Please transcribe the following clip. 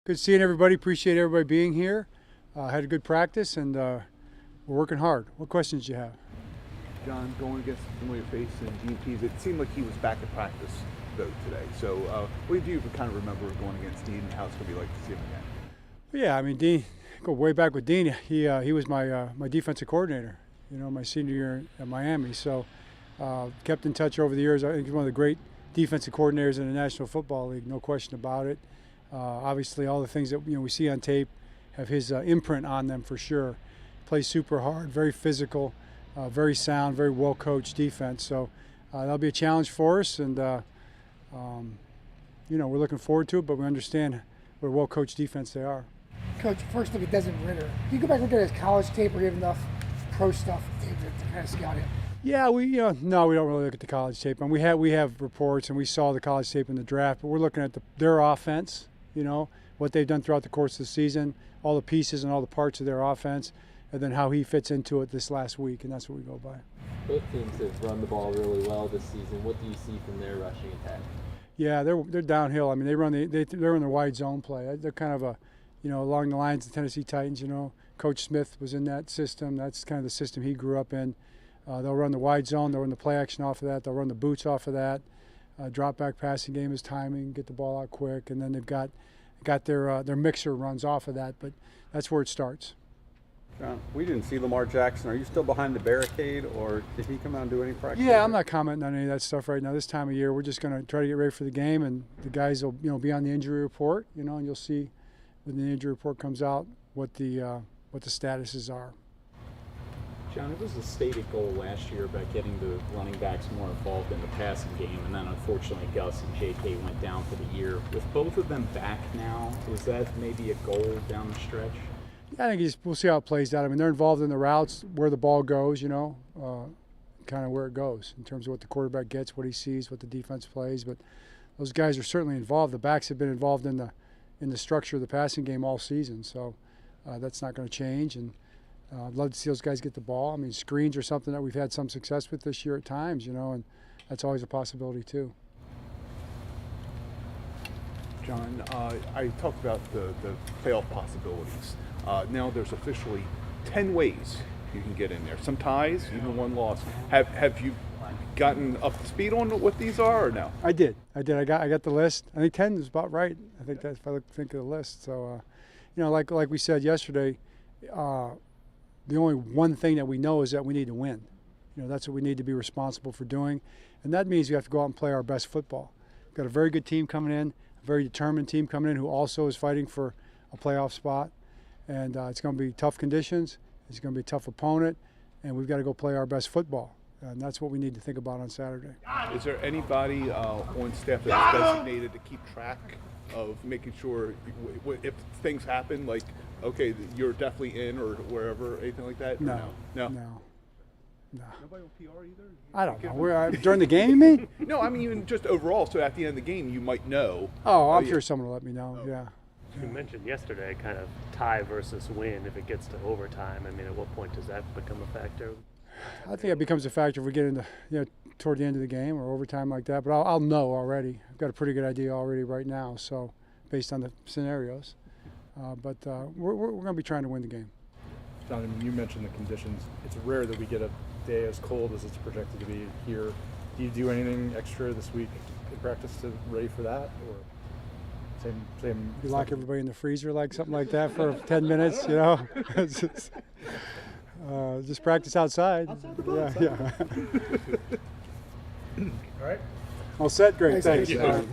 Good seeing everybody. Appreciate everybody being here. Had a good practice, and we're working hard. What questions do you have? John, going against a familiar face in GMPs, it seemed like he was back at practice, though, today. So what do you kind of remember going against Dean and how it's going to be like to see him again? Yeah, I mean, Dean, go way back with Dean. He was my defensive coordinator, my senior year at Miami. So kept in touch over the years. I think he's one of the great defensive coordinators in the National Football League, no question about it. Obviously, all the things that we see on tape have his imprint on them for sure. Plays super hard, very physical, very sound, very well coached defense. So that'll be a challenge for us, and we're looking forward to it. But we understand what a well coached defense they are. Coach, first look at Desmond Ritter. Do you go back and look at his college tape, or do you have enough pro stuff to kind of scout him? Yeah, no, we don't really look at the college tape. And we have reports, and we saw the college tape in the draft. But we're looking at their offense. What they've done throughout the course of the season, all the pieces and all the parts of their offense, and then how he fits into it this last week, and that's what we go by. Both teams have run the ball really well this season. What do you see from their rushing attack? Yeah, they're downhill. I mean, they're in the wide zone play. They're kind of along the lines of the Tennessee Titans. Coach Smith was in that system. That's kind of the system he grew up in. They'll run the wide zone. They'll run the play action off of that. They'll run the boots off of that. Drop back passing game is timing, get the ball out quick, and then they've got their mixer runs off of that. But that's where it starts. John, we didn't see Lamar Jackson. Are you still behind the barricade, or did he come out and do any practice? Yeah, I'm not commenting on any of that stuff right now. This time of year, we're just going to try to get ready for the game, and the guys will be on the injury report, and you'll see when the injury report comes out what the statuses are. John, it was a stated goal last year about getting the running backs more involved in the passing game, and then unfortunately Gus and J.K. went down for the year. With both of them back now, is that maybe a goal down the stretch? Yeah, I think we'll see how it plays out. I mean, they're involved in the routes, where the ball goes, kind of where it goes in terms of what the quarterback gets, what he sees, what the defense plays. But those guys are certainly involved. The backs have been involved in the structure of the passing game all season, so that's not going to change. And I'd love to see those guys get the ball. I mean, screens are something that we've had some success with this year at times, and that's always a possibility too. John, I talked about the playoff possibilities. Now there's officially 10 ways you can get in there. Some ties, even one loss. Have you gotten up to speed on what these are, or no? I did. I got the list. I think 10 is about right. I think that's if I think of the list. So, like we said yesterday, the only one thing that we know is that we need to win. That's what we need to be responsible for doing, and that means we have to go out and play our best football. We've got a very good team coming in, a very determined team coming in who also is fighting for a playoff spot. And it's going to be tough conditions. It's going to be a tough opponent, and we've got to go play our best football. And that's what we need to think about on Saturday. Is there anybody on staff that's designated to keep track of making sure if things happen, like, okay, you're definitely in or wherever, anything like that? No. Nobody on PR either? I don't know. During the game, you mean? No, I mean even just overall. So at the end of the game, you might know. Oh, I'm sure someone will let me know. Oh. Yeah. You mentioned yesterday kind of tie versus win if it gets to overtime. I mean, at what point does that become a factor? I think it becomes a factor if we get into, toward the end of the game or overtime like that. But I'll know already. I've got a pretty good idea already right now, so based on the scenarios. But we're going to be trying to win the game. John, you mentioned the conditions. It's rare that we get a day as cold as it's projected to be here. Do you do anything extra this week in practice to ready for that, or same? You lock everybody in the freezer like something like that for 10 minutes, just practice outside. Yeah. All right. All set, great. Thanks. Thanks.